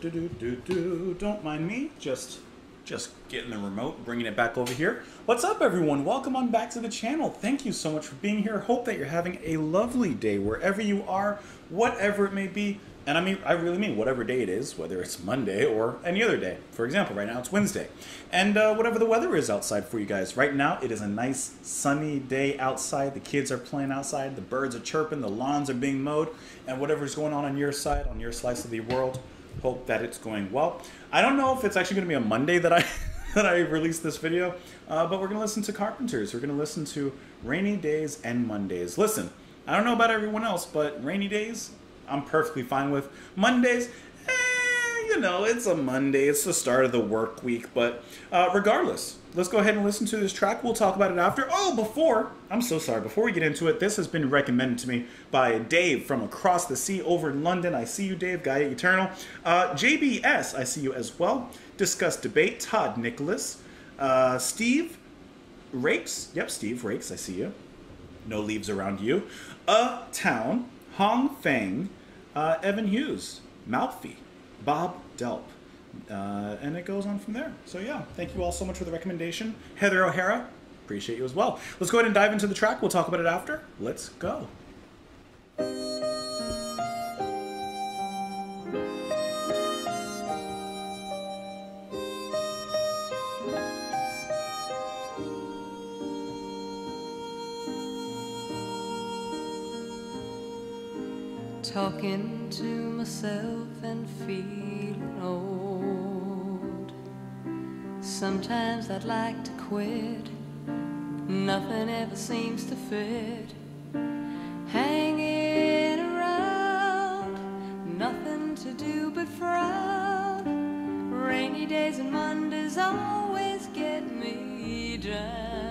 Don't mind me, just getting the remote, bringing it back over here. What's up, everyone? Welcome on back to the channel. Thank you so much for being here. Hope that you're having a lovely day wherever you are, whatever it may be. And I really mean whatever day it is, whether it's Monday or any other day. For example, right now it's Wednesday. And whatever the weather is outside for you guys. Right now it is a nice sunny day outside. The kids are playing outside. The birds are chirping. The lawns are being mowed. And whatever's going on your side, on your slice of the world, hope that it's going well. I don't know if it's actually going to be a Monday that I release this video, but we're going to listen to Carpenters. We're going to listen to Rainy Days and Mondays. Listen, I don't know about everyone else, but rainy days, I'm perfectly fine with. Mondays, you know, it's a Monday. It's the start of the work week. But regardless, let's go ahead and listen to this track. We'll talk about it after. Oh, I'm so sorry. Before we get into it, this has been recommended to me by Dave from across the sea over in London. I see you, Dave. Gaia Eternal. JBS, I see you as well. Discuss Debate. Todd Nicholas. Steve Rakes. Yep, Steve Rakes. I see you. No leaves around you. Town. Hong Feng, Evan Hughes, Malfi, Bob Delp, and it goes on from there. So yeah, thank you all so much for the recommendation. Heather O'Hara, appreciate you as well. Let's go ahead and dive into the track. We'll talk about it after. Let's go. Talking to myself and feeling old. Sometimes I'd like to quit. Nothing ever seems to fit. Hanging around, nothing to do but frown. Rainy days and Mondays always get me down.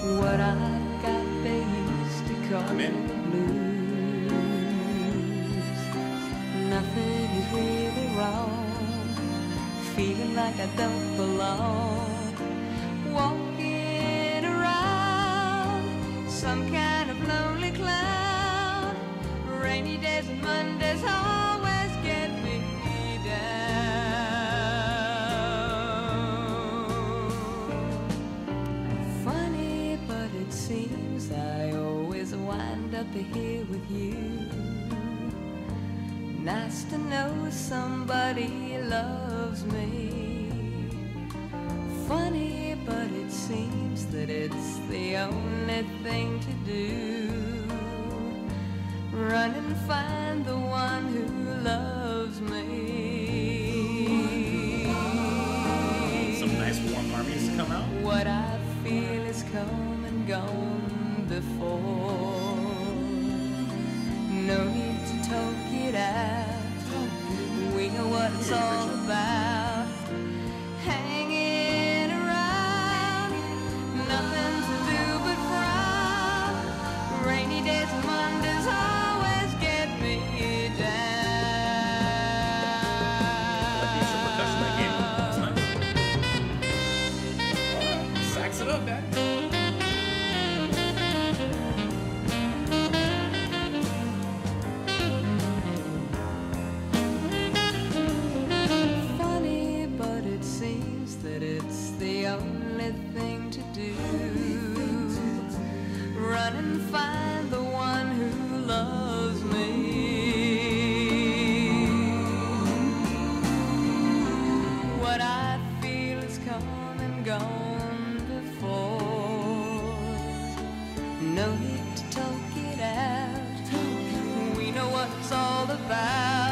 What I've got they used to call the blues. Nothing is really wrong. Feeling like I don't belong. Walking around some kind of lonely cloud. Rainy days and Mondays always get me seems I always wind up here with you. Nice to know somebody loves me. Funny, but it seems that it's the only thing to do. Run and find the one who loves me. Some nice warm harmonies to come out. What I feel is come and gone before. No need to talk it out. We know what it's all about. Hanging around, nothing to do but frown. Rainy days and Mondays always get me down. Sax it up, man. It's the only thing to do. Run and find the one who loves me. What I feel is come and gone before. No need to talk it out. We know what it's all about.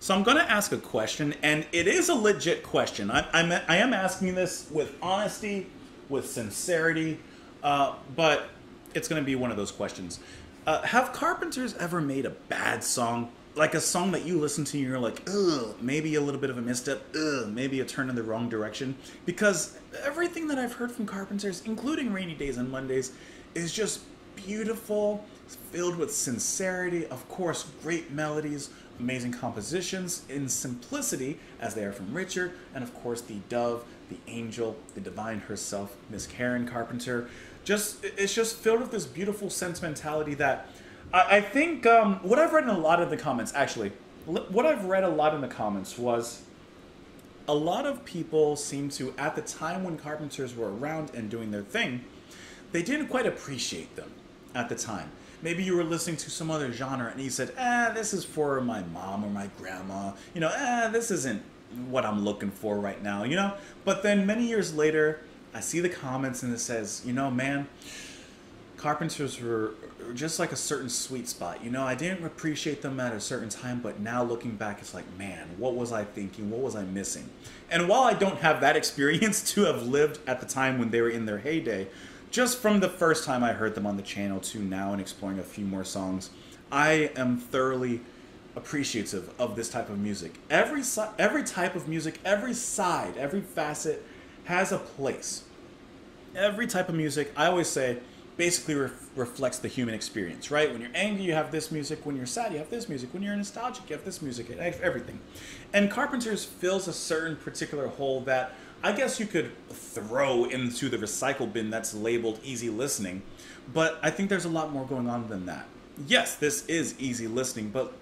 So I'm going to ask a question, and it is a legit question. I am asking this with honesty, with sincerity, but it's going to be one of those questions. Have Carpenters ever made a bad song? Like a song that you listen to and you're like, ugh, maybe a little bit of a misstep, ugh, maybe a turn in the wrong direction? Because everything that I've heard from Carpenters, including Rainy Days and Mondays, is just beautiful, filled with sincerity, of course, great melodies, amazing compositions in simplicity, as they are from Richard, and of course the dove, the angel, the divine herself, Miss Karen Carpenter. It's just filled with this beautiful sentimentality that I think what I've read in a lot of the comments, actually, what I've read a lot in the comments was a lot of people seem to, at the time when Carpenters were around and doing their thing, they didn't quite appreciate them at the time. Maybe you were listening to some other genre and you said, this is for my mom or my grandma. You know, this isn't what I'm looking for right now, you know? But then many years later, I see the comments and it says, you know, man, Carpenters were just like a certain sweet spot. You know, I didn't appreciate them at a certain time, but now looking back, it's like, man, what was I thinking? What was I missing? And while I don't have that experience to have lived at the time when they were in their heyday, just from the first time I heard them on the channel to now and exploring a few more songs, I am thoroughly appreciative of this type of music. Every type of music, every side, every facet has a place. Every type of music, I always say, basically reflects the human experience, right? When you're angry, you have this music. When you're sad, you have this music. When you're nostalgic, you have this music. Everything. And Carpenters fills a certain particular hole that I guess you could throw into the recycle bin that's labeled easy listening. But I think there's a lot more going on than that. Yes, this is easy listening, but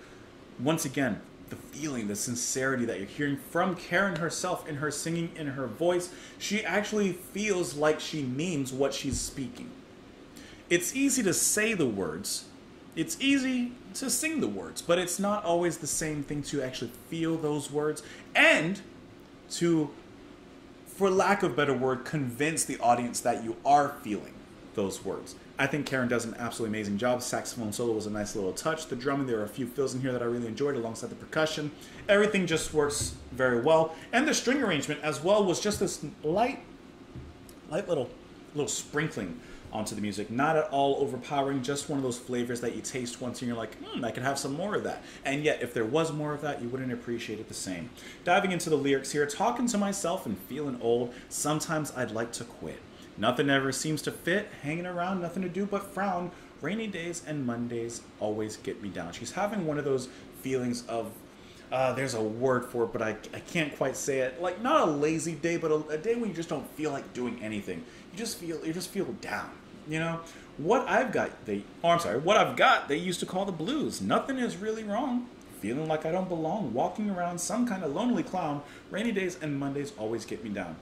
once again, the feeling, the sincerity that you're hearing from Karen herself in her singing, in her voice, she actually feels like she means what she's speaking. It's easy to say the words, it's easy to sing the words, but it's not always the same thing to actually feel those words and to, for lack of a better word, convince the audience that you are feeling those words. I think Karen does an absolutely amazing job. Saxophone solo was a nice little touch. The drumming, there are a few fills in here that I really enjoyed alongside the percussion. Everything just works very well. And the string arrangement as well was just this light little sprinkling onto the music. Not at all overpowering, just one of those flavors that you taste once and you're like, I could have some more of that. And yet, if there was more of that, you wouldn't appreciate it the same. Diving into the lyrics here, talking to myself and feeling old, sometimes I'd like to quit. Nothing ever seems to fit, hanging around, nothing to do but frown. Rainy days and Mondays always get me down. She's having one of those feelings of, there's a word for it, but I can't quite say it. Like, not a lazy day, but a day when you just don't feel like doing anything. You just feel down. You know, what I've got, they used to call the blues. Nothing is really wrong. Feeling like I don't belong, walking around some kind of lonely clown. Rainy days and Mondays always get me down.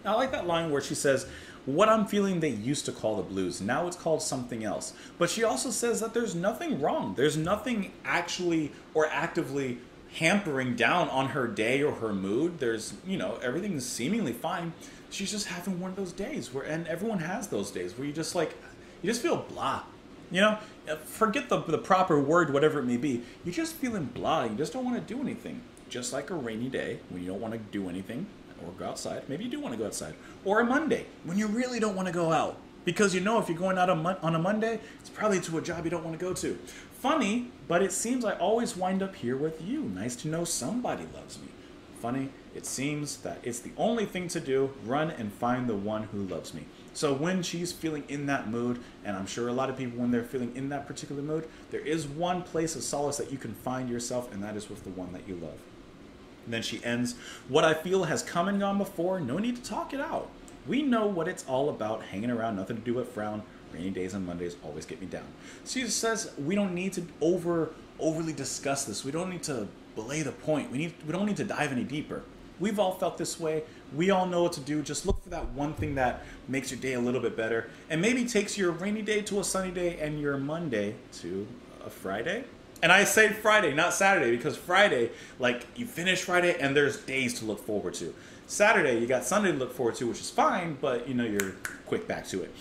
I like that line where she says, what I'm feeling they used to call the blues. Now it's called something else. But she also says that there's nothing wrong. There's nothing actually or actively hampering down on her day or her mood. There's, you know, everything's seemingly fine. She's just having one of those days where, and everyone has those days where you just feel blah. You know, forget the proper word, whatever it may be. You're just feeling blah. You just don't want to do anything. Just like a rainy day when you don't want to do anything or go outside. Maybe you do want to go outside. Or a Monday when you really don't want to go out. Because you know if you're going out on a Monday, it's probably to a job you don't want to go to. Funny, but it seems I always wind up here with you. Nice to know somebody loves me. Funny, it seems that it's the only thing to do, run and find the one who loves me. So when she's feeling in that mood, and I'm sure a lot of people when they're feeling in that particular mood, there is one place of solace that you can find yourself, and that is with the one that you love. And then she ends, what I feel has come and gone before, no need to talk it out. We know what it's all about, hanging around, nothing to do but frown. Rainy days and Mondays always get me down. She says we don't need to overly discuss this. We don't need to belay the point. We don't need to dive any deeper. We've all felt this way. We all know what to do. Just look for that one thing that makes your day a little bit better and maybe takes your rainy day to a sunny day and your Monday to a Friday. And I say Friday, not Saturday, because Friday, like, you finish Friday and there's days to look forward to. Saturday, you got Sunday to look forward to, which is fine, but, you know, you're quick back to it.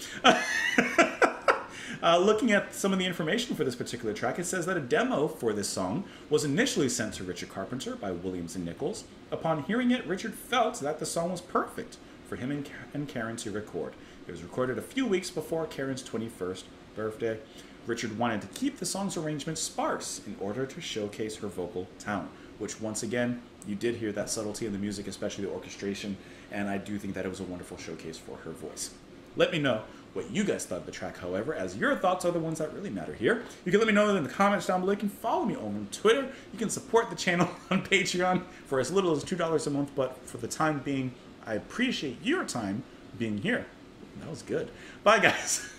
Looking at some of the information for this particular track, it says that a demo for this song was initially sent to Richard Carpenter by Williams and Nichols. Upon hearing it, Richard felt that the song was perfect for him and Karen to record. It was recorded a few weeks before Karen's 21st birthday. Richard wanted to keep the song's arrangement sparse in order to showcase her vocal talent, which once again, you did hear that subtlety in the music, especially the orchestration, and I do think that it was a wonderful showcase for her voice. Let me know what you guys thought of the track, however, as your thoughts are the ones that really matter here. You can let me know in the comments down below. You can follow me on Twitter. You can support the channel on Patreon for as little as $2 a month, but for the time being, I appreciate your time being here. That was good. Bye, guys.